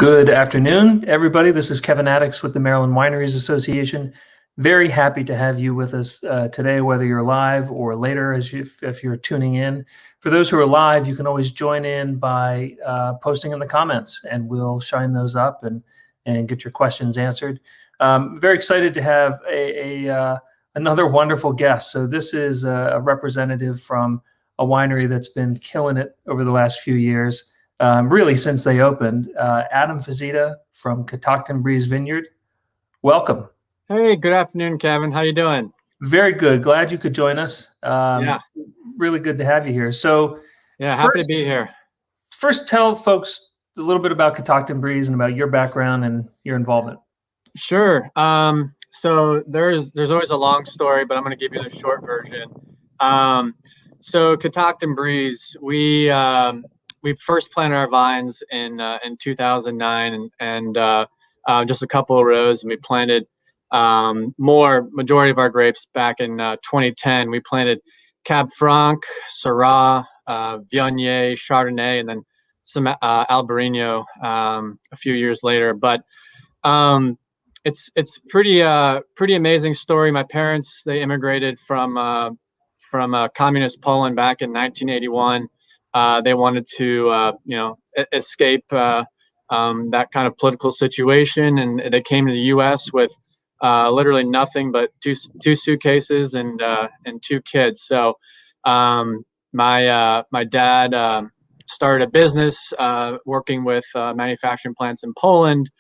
Good afternoon, everybody. This is Kevin Addix with the Maryland Wineries Association. Very happy to have you with us today, whether you're live or later if you're tuning in. For those who are live, you can always join in by posting in the comments, and we'll shine those up and get your questions answered. Very excited to have another wonderful guest. So this is a representative from a winery that's been killing it over the last few years. Really since they opened. Adam Fizyta from Catoctin Breeze Vineyard. Welcome. Hey, good afternoon, Kevin. How you doing? Very good. Glad you could join us. Yeah. Really good to have you here. So yeah, happy to be here. First, tell folks a little bit about Catoctin Breeze and about your background and your involvement. Sure. So there's always a long story, but I'm going to give you the short version. So Catoctin Breeze, we first planted our vines in 2009 and just a couple of rows, and we planted majority of our grapes back in 2010. We planted Cab Franc, Syrah, Viognier, Chardonnay, and then some Albarino a few years later. But it's pretty amazing story. My parents, they immigrated from communist Poland back in 1981. They wanted to, escape that kind of political situation, and they came to the U.S. with literally nothing but two suitcases and two kids. So my dad started a business working with manufacturing plants in Poland,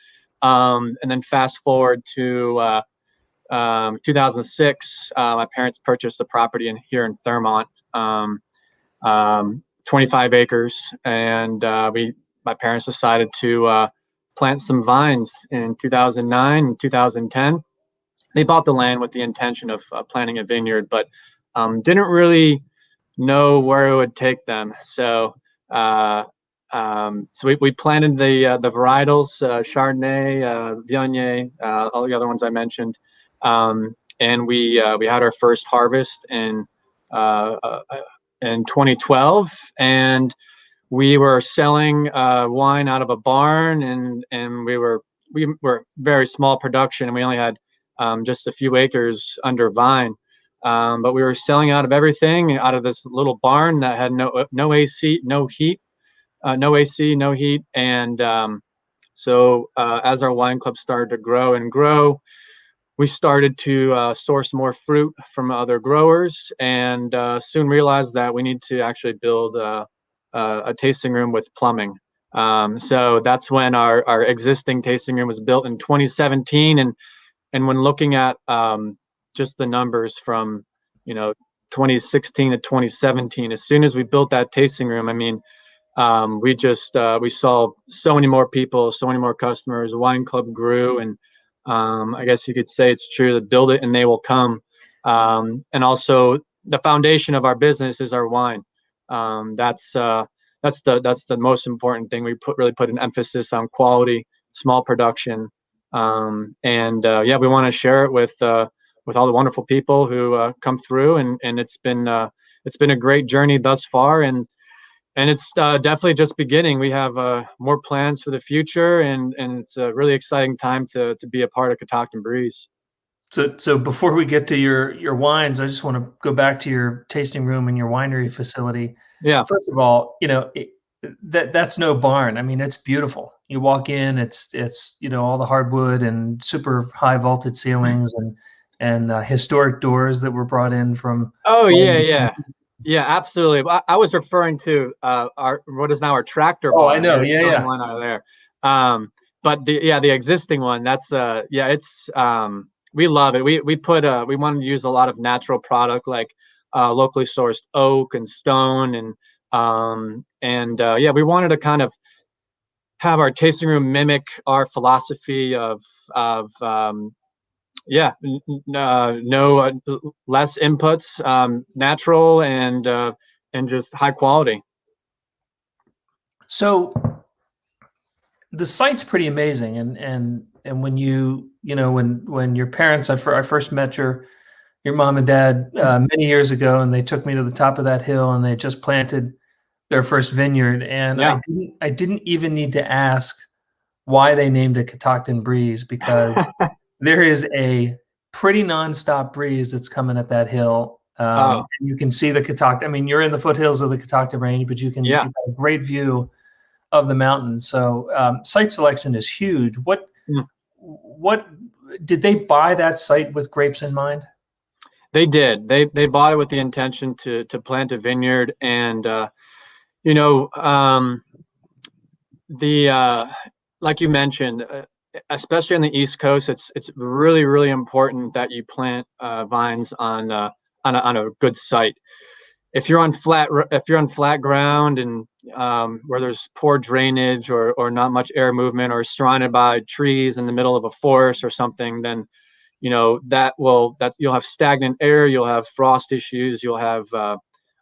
and then fast forward to 2006, my parents purchased a property here in Thurmont. 25 acres, and my parents decided to plant some vines in 2009 and 2010. They bought the land with the intention of planting a vineyard, but didn't really know where it would take them. So we planted the varietals, Chardonnay, Viognier, all the other ones I mentioned, and we had our first harvest in 2012, and we were selling wine out of a barn, and we were very small production, and we only had just a few acres under vine, but we were selling out of everything out of this little barn that had no AC, no heat, and so as our wine club started to grow, we started to source more fruit from other growers, and soon realized that we need to actually build a tasting room with plumbing. So that's when our existing tasting room was built in 2017. And when looking at just the numbers from 2016 to 2017, as soon as we built that tasting room, I mean, we saw so many more people, so many more customers. The wine club grew, and I guess you could say it's true that build it and they will come. And also the foundation of our business is our wine. That's the most important thing. We really put an emphasis on quality, small production, and we want to share it with all the wonderful people who come through, and it's been a great journey thus far, and it's definitely just beginning. We have more plans for the future, and it's a really exciting time to be a part of Catoctin Breeze. So before we get to your wines, I just want to go back to your tasting room and your winery facility. Yeah. First of all, that's no barn. I mean, it's beautiful. You walk in, it's all the hardwood and super high vaulted ceilings and historic doors that were brought in from. Oh yeah. Yeah, absolutely. I was referring to what is now our tractor barn. Oh, I know. Yeah. One out of there. But the existing one, that's it's we love it. We wanted to use a lot of natural product, like locally sourced oak and stone, and we wanted to kind of have our tasting room mimic our philosophy of no less inputs, natural and just high quality. So the site's pretty amazing, and when when your parents, I first met your mom and dad many years ago, and they took me to the top of that hill, and they just planted their first vineyard, and Yeah. I didn't even need to ask why they named it Catoctin Breeze, because there is a pretty nonstop breeze that's coming at that hill. Oh, And you can see the Catoctin. I mean, you're in the foothills of the Catoctin Range, but you've yeah. got a great view of the mountains. So site selection is huge. What did they buy that site with grapes in mind? They did. They bought it with the intention to plant a vineyard, and you know, the like you mentioned, especially on the East Coast, it's really important that you plant vines on a good site. If you're on flat ground and where there's poor drainage or not much air movement, or surrounded by trees in the middle of a forest or something, then you'll have stagnant air, you'll have frost issues, you'll have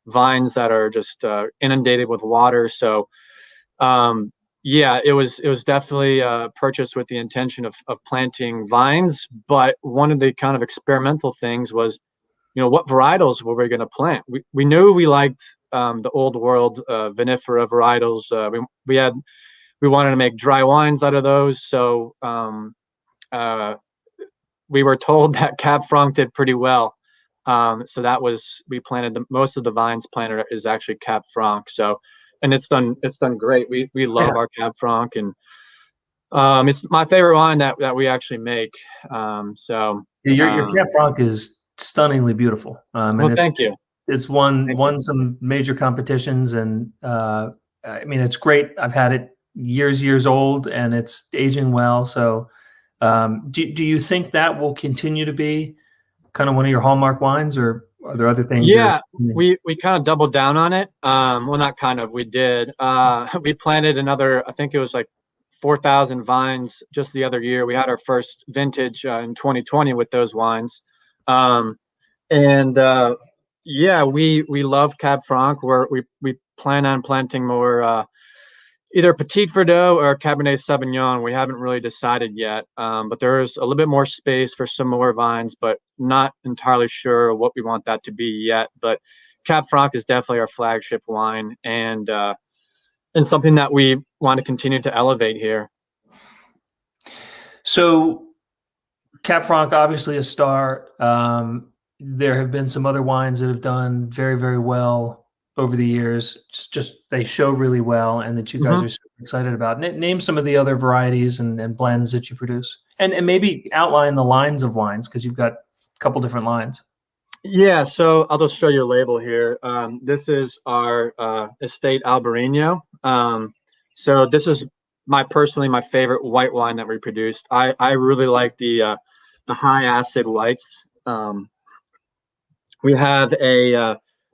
vines that are just inundated with water. So yeah, it was definitely purchased with the intention of planting vines. But one of the kind of experimental things was, what varietals were we going to plant? We knew we liked the old world vinifera varietals. We wanted to make dry wines out of those. So we were told that Cab Franc did pretty well. So we planted most of the vines planted is actually Cab Franc. So, and it's done great. We love our Cab Franc, and it's my favorite wine that we actually make. Your Cab Franc is stunningly beautiful. Well, thank you. It's won some major competitions, and I mean, it's great. I've had it years old, and it's aging well. So do you think that will continue to be kind of one of your hallmark wines, or are there other things? Yeah, we kind of doubled down on it. Well, not kind of, we did. We planted another, I think it was like 4,000 vines just the other year. We had our first vintage in 2020 with those wines. And yeah, we love Cab Franc. We plan on planting more either Petit Verdot or Cabernet Sauvignon. We haven't really decided yet, but there's a little bit more space for some more vines, but not entirely sure what we want that to be yet. But Cab Franc is definitely our flagship wine, and something that we want to continue to elevate here. So Cab Franc, obviously a star. There have been some other wines that have done very well over the years. Just they show really well, and that you guys are super excited about. Name some of the other varieties and blends that you produce, and maybe outline the lines of wines, because you've got a couple different lines. Yeah, so I'll just show you a label here. This is our estate Albarino. So this is personally my favorite white wine that we produced. I really like the high acid whites. We have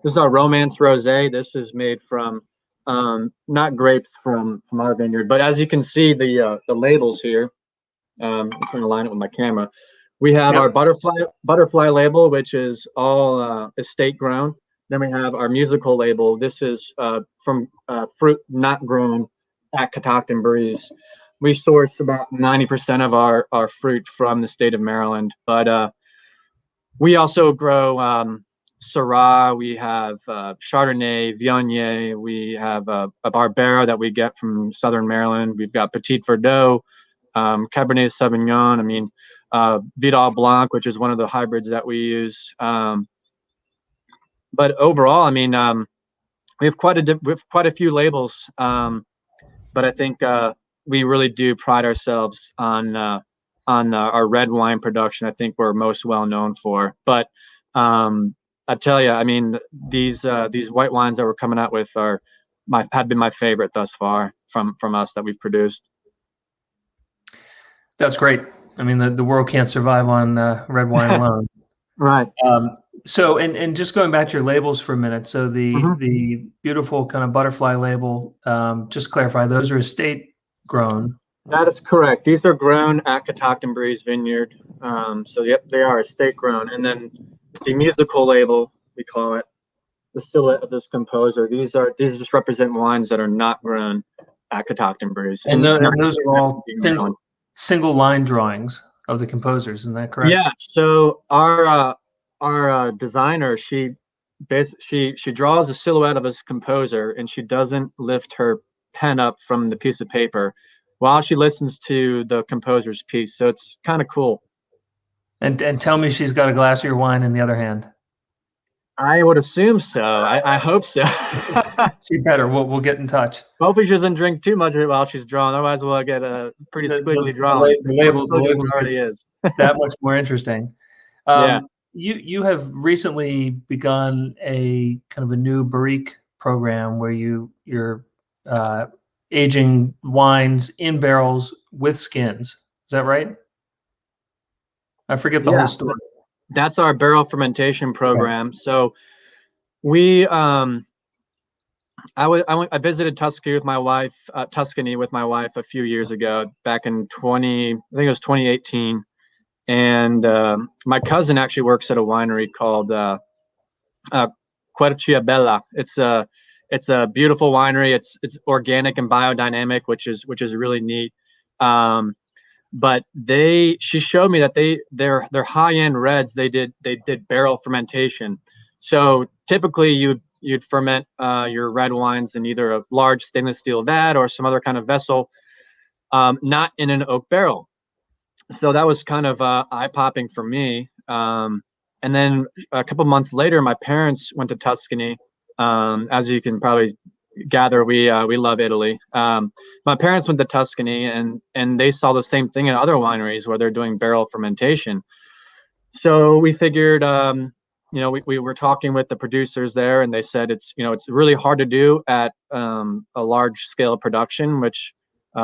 this is our Romance Rosé. This is made from not grapes from our vineyard, but as you can see, the labels here. I'm trying to line it with my camera. We have our butterfly label, which is all estate grown. Then we have our musical label. This is from fruit not grown at Catoctin Breeze. We source about 90% of our fruit from the state of Maryland, but we also grow Syrah. We have Chardonnay, Viognier. We have a Barbera that we get from Southern Maryland. We've got Petit Verdot, Cabernet Sauvignon. I mean, Vidal Blanc, which is one of the hybrids that we use. But overall, I mean, we have quite a few labels. But I think we really do pride ourselves on our red wine production. I think we're most well known for. But I tell you, I mean, these white wines that we're coming out with have been my favorite thus far from us that we've produced. That's great. I mean, the world can't survive on red wine alone. Right. So, and just going back to your labels for a minute. So the beautiful kind of butterfly label, just clarify, those are estate grown. That is correct. These are grown at Catoctin Breeze Vineyard. So yep, they are estate grown. And then the musical label, we call it, the silhouette of this composer. These just represent wines that are not grown at Catoctin Breeze. And those are all single line drawings of the composers. Isn't that correct? Yeah. So our designer, she draws a silhouette of this composer, and she doesn't lift her pen up from the piece of paper. while she listens to the composer's piece. So it's kind of cool. And tell me she's got a glass of your wine in the other hand. I would assume so. I hope so. She better. We'll get in touch. Hopefully she doesn't drink too much of it while she's drawing. Otherwise, we'll get a pretty squiggly drawing. The label already is. That much more interesting. Yeah. You have recently begun a kind of a new barrique program where you're aging wines in barrels with skins. Is that right? I forget the whole story. That's our barrel fermentation program. Okay. So we I visited Tuscany with my wife a few years ago, back in 2018. And my cousin actually works at a winery called Bella. It's a beautiful winery. It's organic and biodynamic, which is really neat. But she showed me that their high-end reds, they did barrel fermentation. So typically you'd ferment your red wines in either a large stainless steel vat or some other kind of vessel, not in an oak barrel. So that was kind of eye-popping for me. And then a couple months later, my parents went to Tuscany. As you can probably gather, we love Italy. My parents went to Tuscany, and they saw the same thing in other wineries where they're doing barrel fermentation. So we figured, we were talking with the producers there, and they said it's really hard to do at a large scale production, which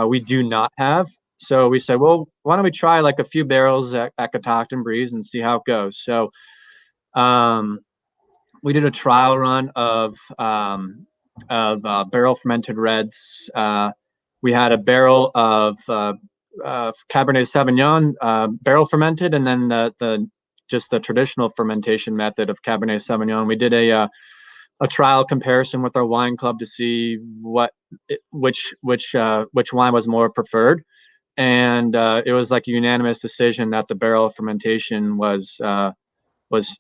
we do not have. So we said, well, why don't we try like a few barrels at Catoctin Breeze and see how it goes. So we did a trial run of barrel fermented reds. We had a barrel of Cabernet Sauvignon barrel fermented, and then the traditional fermentation method of Cabernet Sauvignon. We did a trial comparison with our wine club to see which wine was more preferred. And it was like a unanimous decision that the barrel fermentation was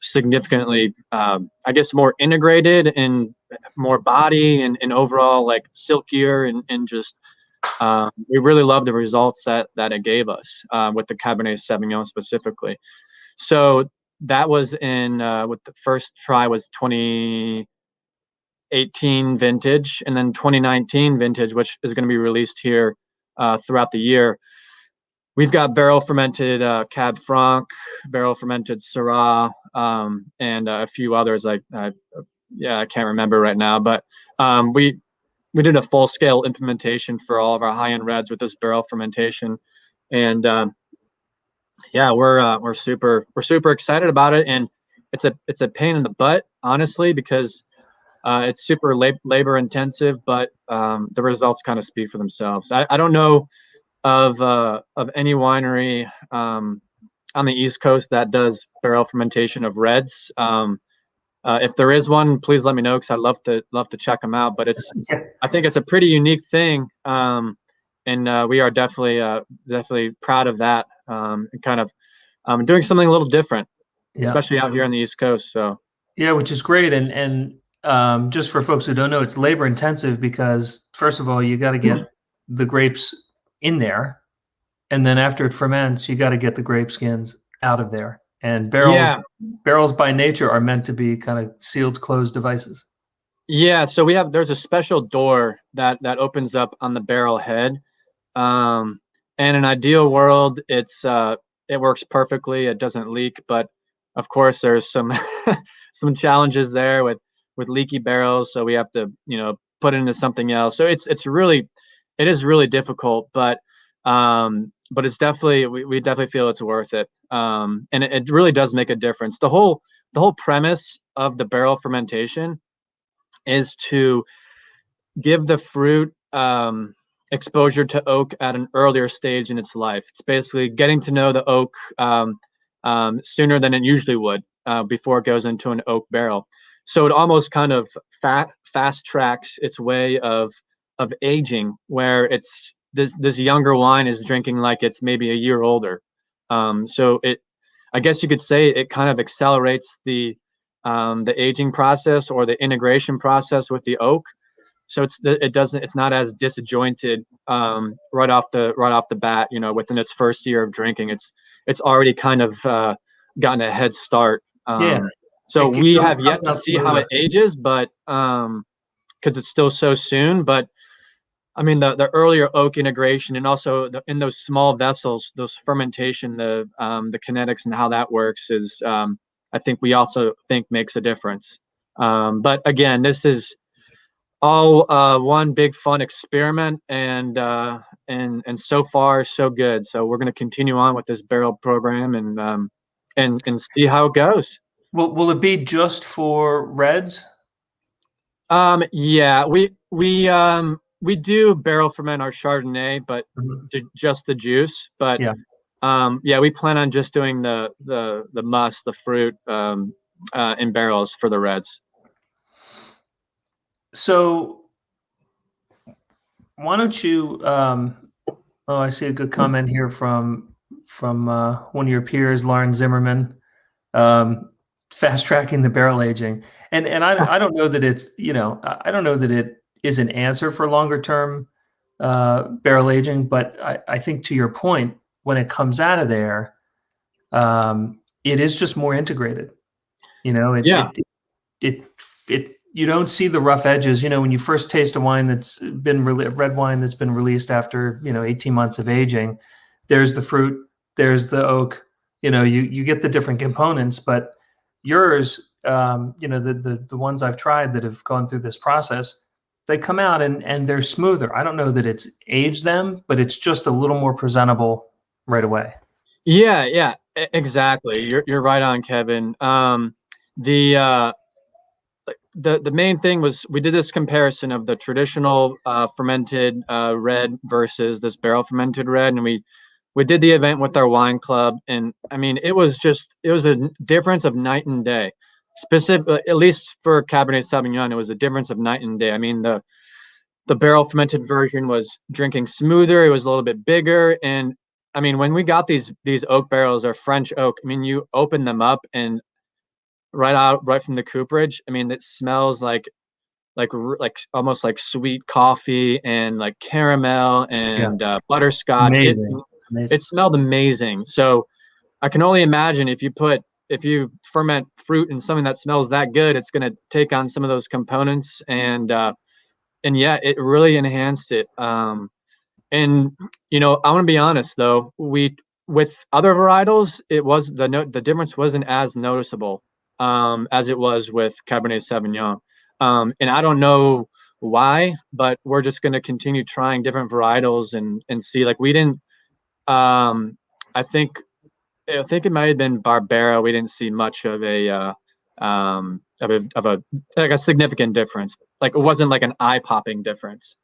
significantly, I guess, more integrated and more body and overall like silkier and just we really loved the results that it gave us with the Cabernet Sauvignon specifically. So that was in with the first try was 2018 vintage, and then 2019 vintage, which is going to be released here throughout the year. We've got barrel fermented Cab Franc, barrel fermented Syrah, and a few others. I can't remember right now, but we did a full scale implementation for all of our high end reds with this barrel fermentation, and we're super excited about it. And it's a pain in the butt, honestly, because it's super labor intensive, but the results kind of speak for themselves. I don't know of any winery on the East Coast that does barrel fermentation of reds. If there is one, please let me know, because I'd love to check them out. But I think it's a pretty unique thing, and we are definitely proud of that. And kind of doing something a little different, especially out here on the East Coast. So yeah, which is great. And just for folks who don't know, it's labor intensive because first of all, you got to get the grapes in there, and then after it ferments, you got to get the grape skins out of there. And barrels by nature are meant to be kind of sealed, closed devices. Yeah, so there's a special door that opens up on the barrel head. In an ideal world, it works perfectly. It doesn't leak, but of course there's some some challenges there with leaky barrels. So we have to put it into something else. So it is really difficult, but it's definitely we definitely feel it's worth it. And it really does make a difference. The whole premise of the barrel fermentation is to give the fruit exposure to oak at an earlier stage in its life. It's basically getting to know the oak sooner than it usually would before it goes into an oak barrel. So it almost kind of fast tracks its way of aging, where it's this younger wine is drinking like it's maybe a year older. So I guess you could say it kind of accelerates the aging process or the integration process with the oak. it's not as disjointed right off the bat. Within its first year of drinking, it's already kind of gotten a head start. Yeah. So It we have yet comes to out see how smoother. it ages, but because it's still so soon. But I mean, the earlier oak integration, and also in those small vessels, those fermentation, the kinetics and how that works is, I think we also think makes a difference. But again, this is all one big fun experiment, and so far so good. So we're going to continue on with this barrel program and see how it goes. Will it be just for reds? Yeah, we do barrel ferment our Chardonnay, but Mhm. just the juice. But Yeah. yeah, we plan on just doing the must, the fruit, in barrels for the reds. So why don't you? Oh, I see a good comment here from one of your peers, Lauren Zimmerman, fast tracking the barrel aging. And I don't know that it's, I don't know that it is an answer for longer term barrel aging, but I think to your point, when it comes out of there, it is just more integrated. Yeah. You don't see the rough edges. When you first taste a wine that's been red wine that's been released after 18 months of aging, there's the fruit, there's the oak. You get the different components, but yours, the ones I've tried that have gone through this process, they come out and they're smoother. I don't know that it's aged them, but it's just a little more presentable right away. Yeah, exactly. You're right on, Kevin. The uh, the main thing was we did this comparison of the traditional fermented red versus this barrel fermented red, and we did the event with our wine club, and I mean it was a difference of night and day. Specific, at least for Cabernet Sauvignon, it was a difference of night and day. I mean the barrel fermented version was drinking smoother. It was a little bit bigger, and I mean when we got these oak barrels, or French oak, I mean you open them up and right from the cooperage, I mean it smells like almost like sweet coffee and like caramel Yeah, and butterscotch. It amazing, amazing. it smelled amazing. So I can only imagine if you ferment fruit in something that smells that good, it's going to take on some of those components, and yeah, it really enhanced it. And I want to be honest though, we with other varietals, it was the difference wasn't as noticeable as it was with Cabernet Sauvignon. And I don't know why, but we're just going to continue trying different varietals and see. Like we didn't, I think it might have been Barbera. We didn't see much of a like a significant difference. Like it wasn't like an eye-popping difference.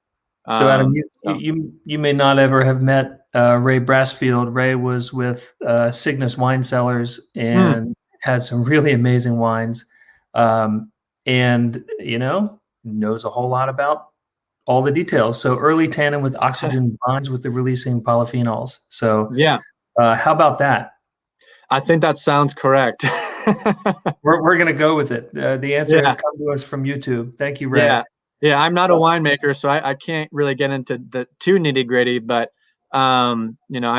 So Adam, So you may not ever have met Ray Brassfield. Ray was with Cygnus Wine Cellars hmm, and had some really amazing wines, and knows a whole lot about all the details. So early tannin with oxygen bonds with the releasing polyphenols. So yeah, how about that? I think that sounds correct. We're going to go with it. The answer has Yeah, come to us from YouTube. Thank you, Ray. yeah, yeah. I'm not a winemaker, so I can't really get into the too nitty gritty, but I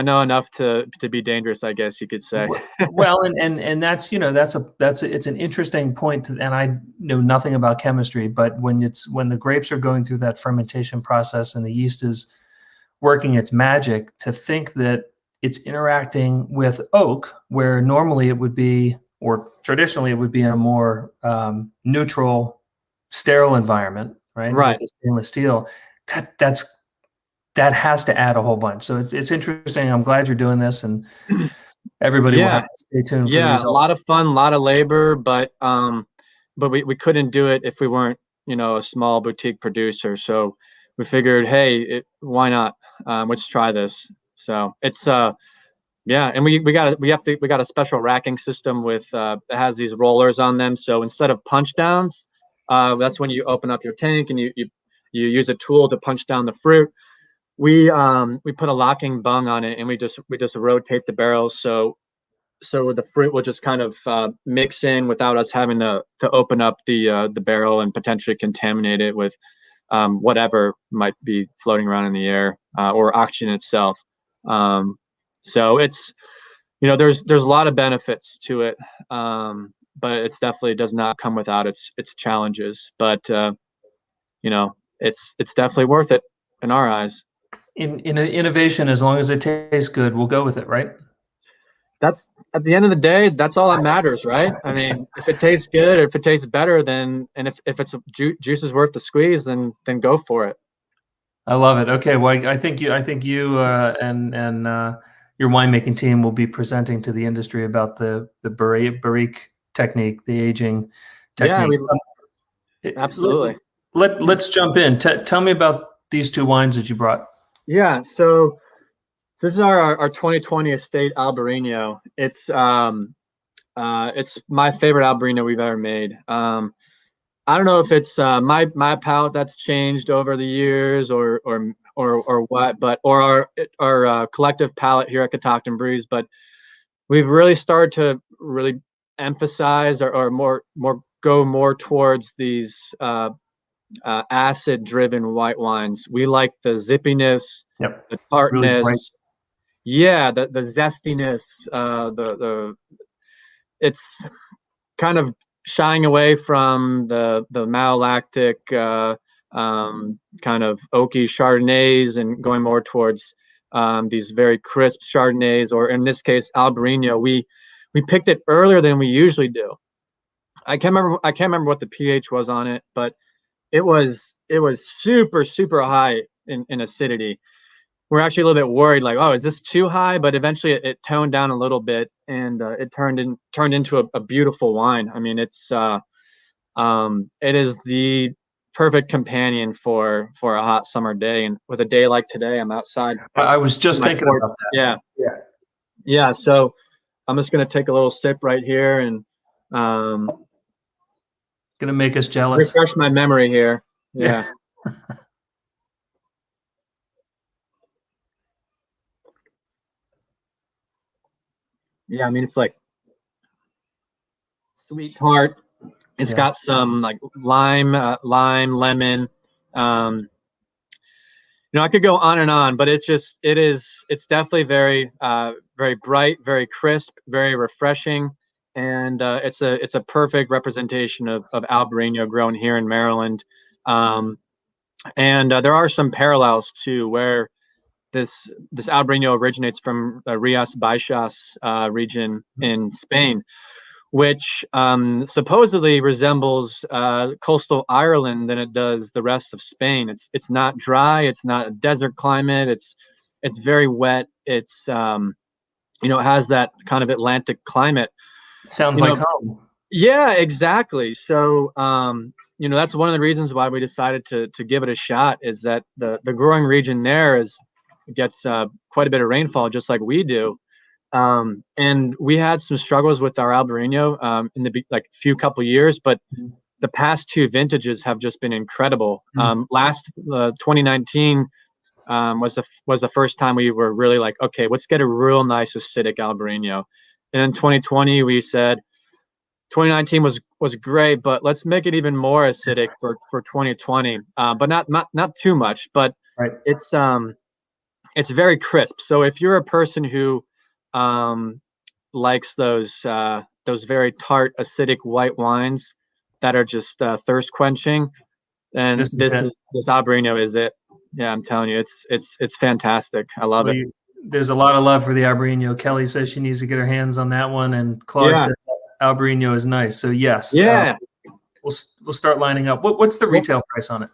know enough to be dangerous, I guess you could say. Well, and that's it's an interesting point, and I know nothing about chemistry, but when the grapes are going through that fermentation process and the yeast is working its magic, to think that it's interacting with oak, where normally it would be, or traditionally it would be in a more neutral, sterile environment, right, with Right. the stainless steel. That has to add a whole bunch. So it's interesting. I'm glad you're doing this, and everybody will have Yeah, to stay tuned for the yeah. A results. lot of fun, a lot of labor, but we couldn't do it if we weren't, a small boutique producer. So we figured, hey, why not? Let's try this. So it's yeah, and we got a special racking system with that has these rollers on them. So instead of punch downs, that's when you open up your tank and you use a tool to punch down the fruit. We put a locking bung on it, and we just rotate the barrels so the fruit will just kind of mix in without us having to open up the barrel and potentially contaminate it with whatever might be floating around in the air, or oxygen itself. So it's, there's a lot of benefits to it, but it's definitely does not come without its challenges. But it's definitely worth it in our eyes. In innovation, as long as it tastes good, we'll go with it, right? That's at the end of the day, that's all that matters, right? I mean, if it tastes good, or if it tastes better, then, and if it's juice is worth the squeeze, then go for it. I love it. Okay, well, I think you and your winemaking team will be presenting to the industry about the barrique technique, the aging technique. Yeah, absolutely. Let's jump in. Tell me about these two wines that you brought. Yeah, so this is our 2020 estate Albarino. It's my favorite Albarino we've ever made. I don't know if it's my palate that's changed over the years, or what, but our collective palate here at Catoctin Breeze, but we've really started to really emphasize, or more go more towards these acid-driven white wines. We like the zippiness, Yep. the tartness, Really yeah, the zestiness, it's kind of shying away from the malolactic kind of oaky Chardonnays, and going more towards these very crisp Chardonnays, or in this case Albarino. We picked it earlier than we usually do. I can't remember what the pH was on it, but it was super high in acidity. We're actually a little bit worried, like, oh, is this too high? But eventually it toned down a little bit, and it turned into a beautiful wine. I mean, it is the perfect companion for a hot summer day. And with a day like today, I'm outside. I was just thinking about that. Yeah. So I'm just gonna take a little sip right here, and gonna make us jealous. Refresh my memory here. Yeah. Yeah, I mean, it's like sweet tart. It's got some like lime, lemon. I could go on and on, but it's definitely very, very bright, very crisp, very refreshing. And it's a perfect representation of Albarino grown here in Maryland. And there are some parallels to where this Albarino originates from the Rias Baixas region in Spain, which supposedly resembles coastal Ireland than it does the rest of Spain. It's not dry. It's not a desert climate. It's very wet. It's it has that kind of Atlantic climate. Sounds like home. Yeah, exactly. So that's one of the reasons why we decided to give it a shot, is that the growing region there gets quite a bit of rainfall, just like we do. And we had some struggles with our Albarino in the few couple years, but the past two vintages have just been incredible. Last 2019 was the first time we were really like, okay, let's get a real nice acidic Albarino. And then 2020 we said 2019 was great, but let's make it even more acidic for 2020. But not too much, but right. It's very crisp. So if you're a person who likes those very tart, acidic white wines that are just thirst quenching, then this Albarino is it. Yeah, I'm telling you, it's fantastic. I love it. There's a lot of love for the Albarino. Kelly says she needs to get her hands on that one, and Claude says Albarino is nice. So yes, we'll start lining up. What's the retail price on it?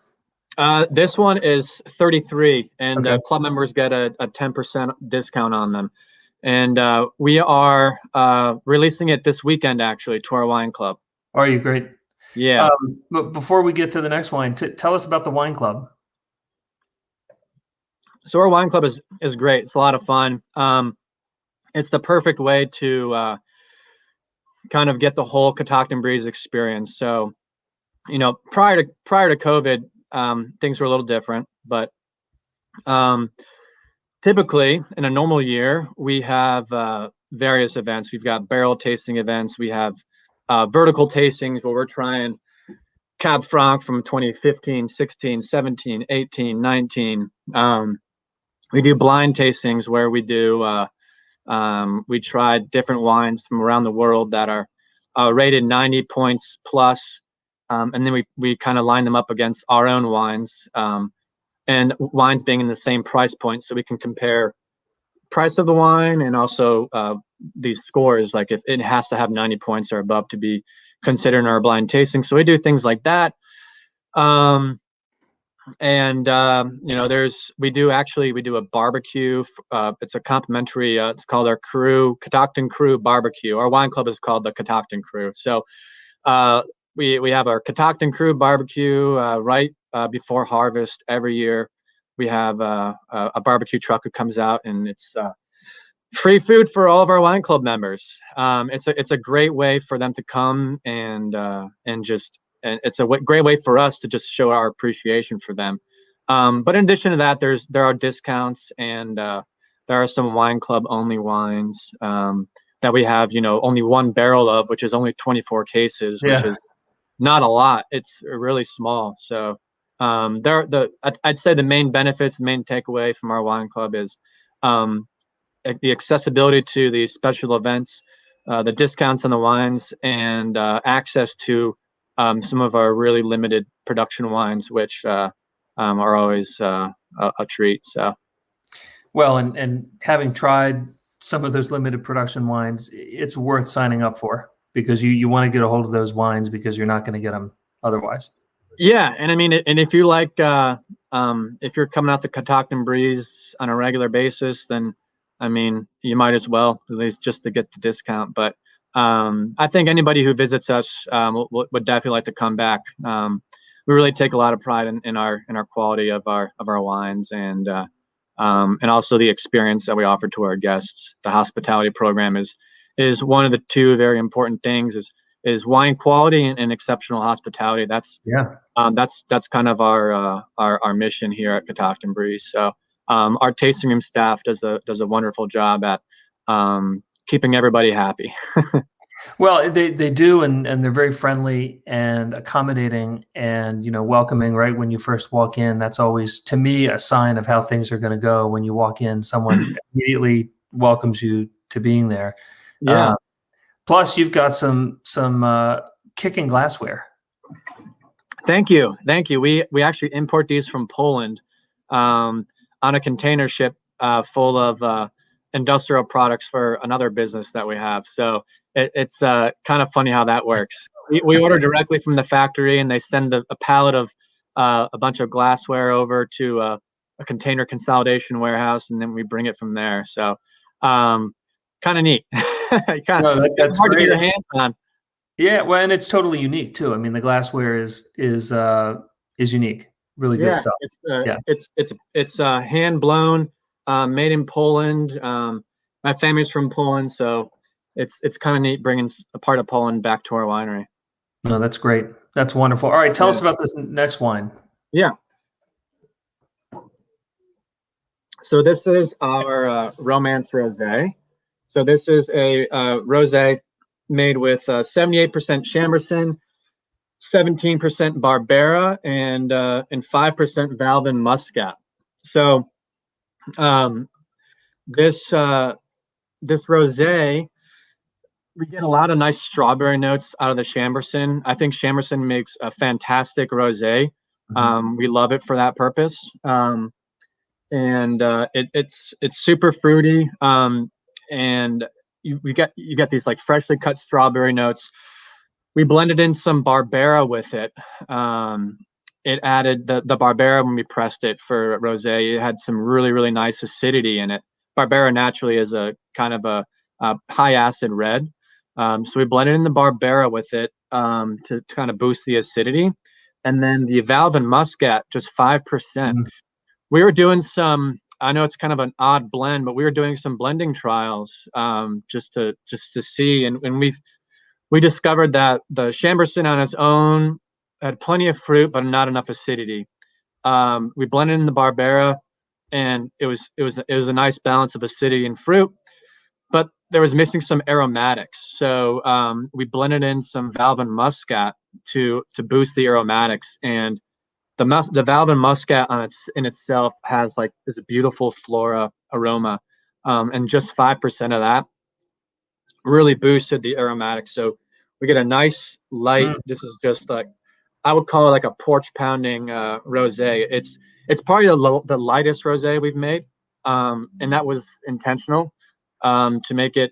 This one is $33, and club members get a 10% discount on them. And we are releasing it this weekend, actually, to our wine club. Are you? Great. Yeah. But before we get to the next wine, tell us about the wine club. So our wine club is great. It's a lot of fun. It's the perfect way to kind of get the whole Catoctin Breeze experience. So, prior to COVID, things were a little different, but typically in a normal year, we have various events. We've got barrel tasting events. We have vertical tastings where we're trying Cab Franc from 2015, 16, 17, 18, 19. We do blind tastings where we tried different wines from around the world that are rated 90 points plus, and then we kind of line them up against our own wines, and wines being in the same price point, so we can compare price of the wine and also these scores, like if it has to have 90 points or above to be considered in our blind tasting. So we do things like that. We do a barbecue. It's a complimentary. It's called our Catoctin Crew Barbecue. Our wine club is called the Catoctin Crew. So we have our Catoctin Crew Barbecue right before harvest every year. We have a barbecue truck that comes out, and it's free food for all of our wine club members. It's a great way for them to come and it's a great way for us to just show our appreciation for them. But in addition to that, there are discounts, and there are some wine club only wines that we have, only one barrel of, which is only 24 cases, which is not a lot. It's really small. So I'd say the main benefits, main takeaway from our wine club is the accessibility to the special events, the discounts on the wines, and access to some of our really limited production wines, which are always a treat. So, well, and having tried some of those limited production wines, it's worth signing up for, because you want to get a hold of those wines because you're not going to get them otherwise. Yeah, and I mean, and if you like, if you're coming out to Catoctin Breeze on a regular basis, then I mean, you might as well, at least just to get the discount. But I think anybody who visits us would definitely like to come back. We really take a lot of pride in our quality of our wines, and also the experience that we offer to our guests. The hospitality program is one of the two very important things. Is wine quality and exceptional hospitality. That's kind of our mission here at Catoctin Breeze. So our tasting room staff does a wonderful job at keeping everybody happy. Well, they do, and they're very friendly and accommodating and welcoming. Right when you first walk in, that's always, to me, a sign of how things are going to go. When you walk in, someone immediately welcomes you to being there. Yeah. Plus, you've got some kicking glassware. Thank you. We actually import these from Poland on a container ship full of industrial products for another business that we have. So it's kind of funny how that works. We order directly from the factory, and they send a pallet of a bunch of glassware over to a container consolidation warehouse, and then we bring it from there. So kind of neat. That's hard to get your hands on. Yeah, well, and it's totally unique too. I mean, the glassware is unique. Really good stuff. It's hand blown, made in Poland. My family's from Poland, so it's kind of neat bringing a part of Poland back to our winery. No, that's great. That's wonderful. All right, tell us about this next wine. Yeah. So this is our Romance Rosé. So this is a rosé made with 78% Chambourcin, 17% Barbera, and 5% Valvin Muscat. So this rosé, we get a lot of nice strawberry notes out of the Chambourcin. I think Chambourcin makes a fantastic rosé. We love it for that purpose. It's super fruity. And you get these like freshly cut strawberry notes. We blended in some Barbera with it. It added the Barbera when we pressed it for rosé. It had some really, really nice acidity in it. Barbera naturally is a kind of a high acid red. So we blended in the Barbera with it to kind of boost the acidity. And then the Valvin Muscat, just 5%. We were doing some, I know it's kind of an odd blend, but we were doing some blending trials just to see. And we discovered that the Chambourcin on its own had plenty of fruit, but not enough acidity. We blended in the Barbera, and it was a nice balance of acidity and fruit. But there was missing some aromatics. So we blended in some Valve and Muscat to boost the aromatics. And the Valve and Muscat in itself has like this beautiful flora aroma, and just 5% of that really boosted the aromatics. So we get a nice light. This is just like, I would call it like a porch pounding rosé. It's probably the lightest rosé we've made, and that was intentional, to make it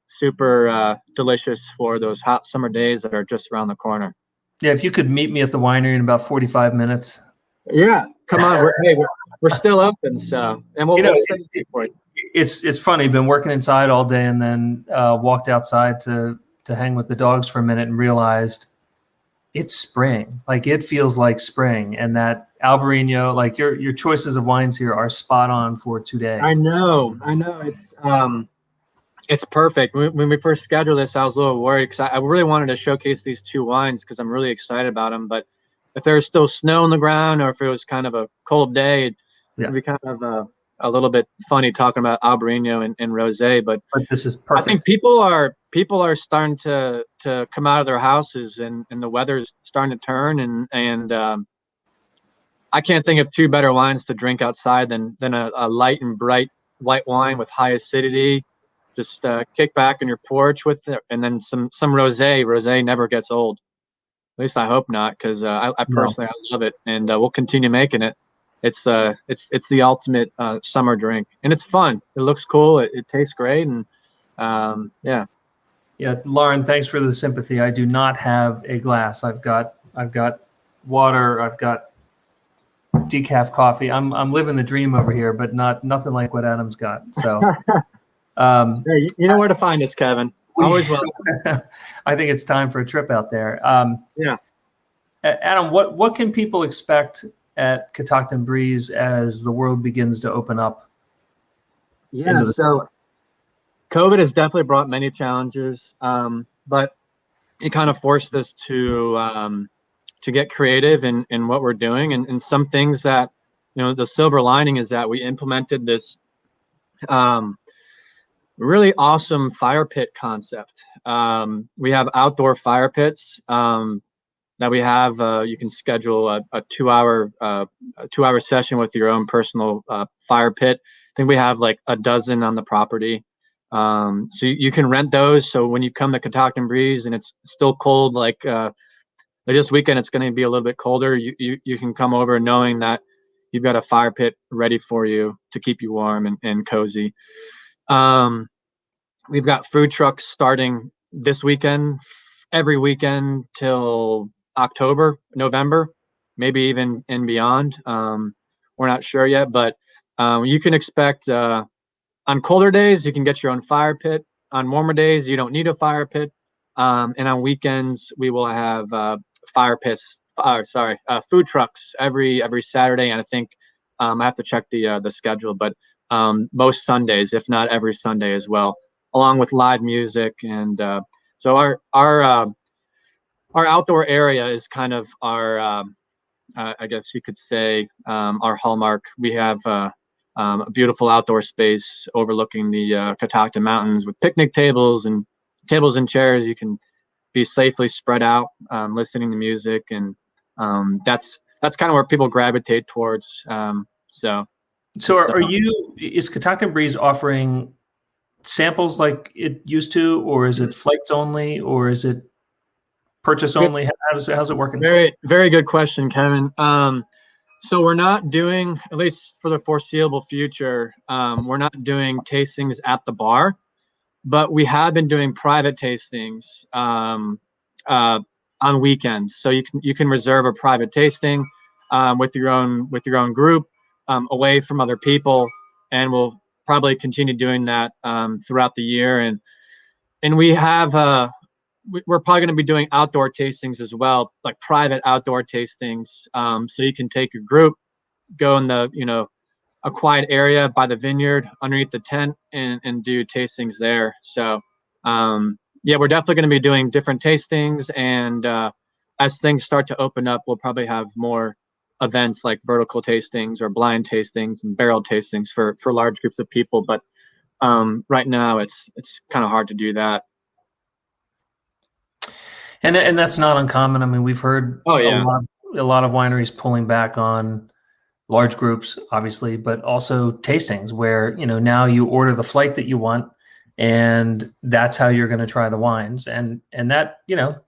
super delicious for those hot summer days that are just around the corner. Yeah, if you could meet me at the winery in about 45 minutes. Yeah, come on. We're still open, so, and we'll send it for you. It's funny. Been working inside all day, and then walked outside to hang with the dogs for a minute, and realized it's spring. Like, it feels like spring, and that Albarino, like your choices of wines here are spot on for today. I know. It's perfect. When we first scheduled this, I was a little worried because I really wanted to showcase these two wines because I'm really excited about them. But if there was still snow on the ground, or if it was kind of a cold day, it'd be kind of a little bit funny talking about Albarino and rosé. But this is perfect. I think people are starting to come out of their houses, and the weather's starting to turn, and I can't think of two better wines to drink outside than a light and bright white wine with high acidity. Just kick back on your porch with it, and then some rosé. Rosé never gets old. At least I hope not, because I personally I love it, and we'll continue making it. It's the ultimate summer drink, and it's fun. It looks cool. It tastes great, and yeah. Yeah, Lauren, thanks for the sympathy. I do not have a glass. I've got water. I've got decaf coffee. I'm living the dream over here, but nothing like what Adam's got. So. Hey, you know where to find us, Kevin. Always welcome. I think it's time for a trip out there. Yeah. Adam, what can people expect at Catoctin Breeze as the world begins to open up? Yeah. So COVID has definitely brought many challenges, but it kind of forced us to get creative in what we're doing, and some things that, the silver lining is that we implemented this really awesome fire pit concept. We have outdoor fire pits that we have. You can schedule a 2-hour session with your own personal fire pit. I think we have like a dozen on the property. So you can rent those. So when you come to Catoctin Breeze and it's still cold, like this weekend, it's going to be a little bit colder. You can come over knowing that you've got a fire pit ready for you to keep you warm and cozy. We've got food trucks starting this weekend, every weekend till October, November, maybe even and beyond. We're not sure yet, but you can expect on colder days, you can get your own fire pit. On warmer days, you don't need a fire pit. And on weekends, we will have food trucks every Saturday. And I think I have to check the schedule, but most Sundays, if not every Sunday as well, along with live music. And so our outdoor area is kind of our, I guess you could say, our hallmark. We have a beautiful outdoor space overlooking the Catoctin Mountains with picnic tables and chairs. You can be safely spread out, listening to music, and that's kind of where people gravitate towards. So is Catoctin Breeze offering samples like it used to, or is it flights only, or is it purchase only? How's it working? Very, very good question, Kevin. So we're not doing, at least for the foreseeable future, we're not doing tastings at the bar, but we have been doing private tastings on weekends. So you can reserve a private tasting with your own group, away from other people, and we'll probably continue doing that throughout the year. And we have we're probably going to be doing outdoor tastings as well, like private outdoor tastings. So you can take your group, go in a quiet area by the vineyard underneath the tent and do tastings there. So yeah, we're definitely going to be doing different tastings. And as things start to open up, we'll probably have more events like vertical tastings or blind tastings and barrel tastings for large groups of people. But right now it's kind of hard to do that. And that's not uncommon. I mean, we've heard Oh yeah. a lot of wineries pulling back on large groups, obviously, but also tastings where, now you order the flight that you want, and that's how you're going to try the wines. And that,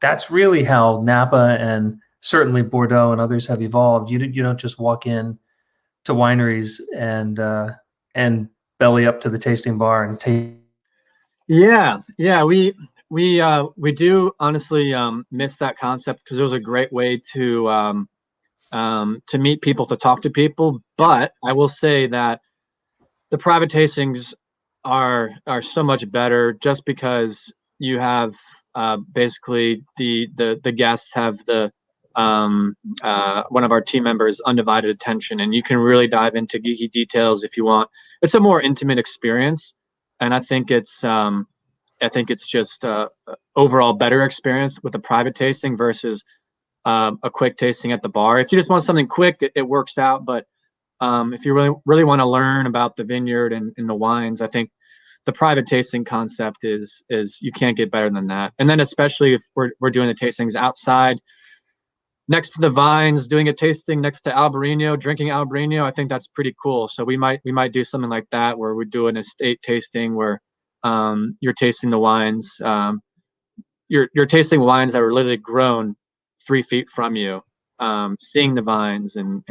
that's really how Napa and certainly Bordeaux and others have evolved. You don't just walk in to wineries and belly up to the tasting bar and taste. Yeah, we do honestly miss that concept, because it was a great way to meet people, to talk to people. But I will say that the private tastings are so much better, just because you have basically the guests have the one of our team members' undivided attention, and you can really dive into geeky details if you want. It's a more intimate experience, and I think it's just a overall better experience with a private tasting versus a quick tasting at the bar. If you just want something quick, it works out. But if you really want to learn about the vineyard and the wines, I think the private tasting concept is you can't get better than that. And then especially if we're doing the tastings outside, next to the vines, doing a tasting next to Albarino, drinking Albarino, I think that's pretty cool. So we might do something like that, where we're doing an estate tasting where you're tasting the wines. You're tasting wines that were literally grown 3 feet from you, seeing the vines and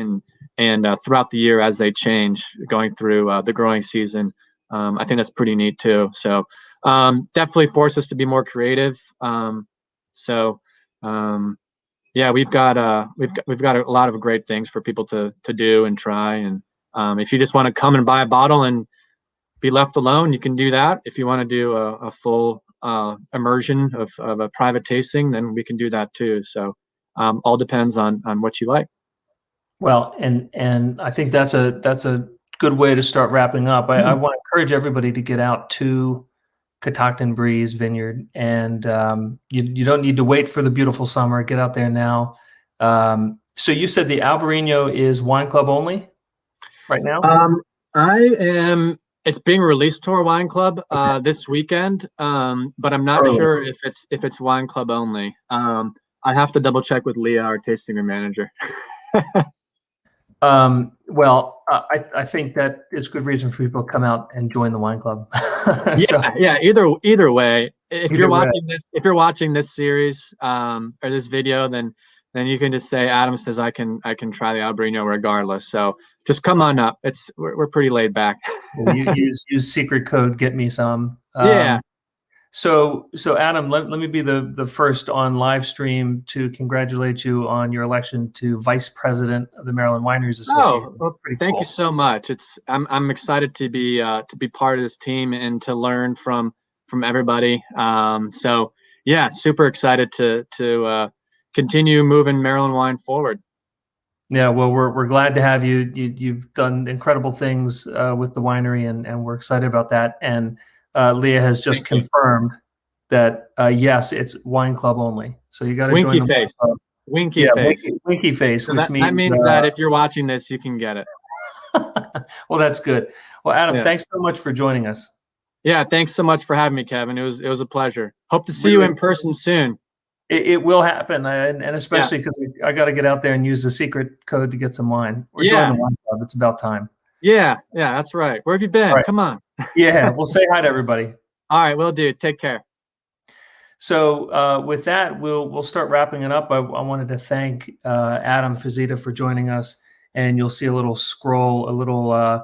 throughout the year as they change, going through the growing season. I think that's pretty neat too. So definitely force us to be more creative. Yeah, we've got a lot of great things for people to do and try. And if you just want to come and buy a bottle and be left alone, you can do that. If you want to do a full immersion of a private tasting, then we can do that too. So all depends on what you like. Well, and I think that's a good way to start wrapping up. I want to encourage everybody to get out to Catoctin Breeze Vineyard, and you don't need to wait for the beautiful summer. Get out there now. So you said the Albarino is wine club only right now? It's being released to our wine club this weekend, but I'm not sure if it's wine club only. I have to double check with Leah, our tasting room manager. Well, I think that is good reason for people to come out and join the wine club. Yeah. Either way, if you're watching this series or this video, then you can just say Adam says I can try the Albarino regardless. So just come on up. We're pretty laid back. You use secret code Get Me Some. Yeah. So Adam, let me be the first on live stream to congratulate you on your election to Vice President of the Maryland Wineries Association. Oh, well, thank you so much. I'm excited to be part of this team and to learn from everybody. So yeah, super excited to continue moving Maryland wine forward. Yeah, well, we're glad to have you. You've done incredible things with the winery, and we're excited about that. And Leah has just confirmed that yes, it's wine club only. So you got to join the face. Wine club. Winky face. Winky face, so which that means that if you're watching this, you can get it. Well, that's good. Well, Adam, thanks so much for joining us. Yeah, thanks so much for having me, Kevin. It was a pleasure. Hope to see you in person soon. It will happen, and especially because I got to get out there and use the secret code to get some wine. Or join the wine club. It's about time. Yeah, that's right. Where have you been? Come on. Yeah, we'll say hi to everybody. All right, will do. Take care. So with that, we'll start wrapping it up. I wanted to thank Adam Fizyta for joining us, and you'll see a little scroll, a little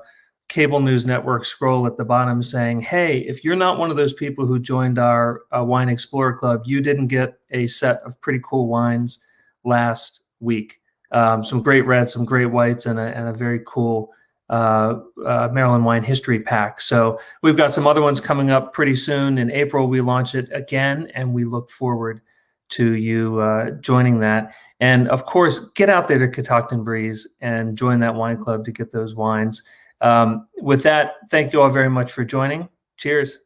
cable news network scroll at the bottom saying, hey, if you're not one of those people who joined our Wine Explorer Club, you didn't get a set of pretty cool wines last week. Some great reds, some great whites, and a very cool Maryland wine history pack. So we've got some other ones coming up pretty soon. In April, we launch it again, and we look forward to you joining that. And of course, get out there to Catoctin Breeze and join that wine club to get those wines. With that, thank you all very much for joining. Cheers.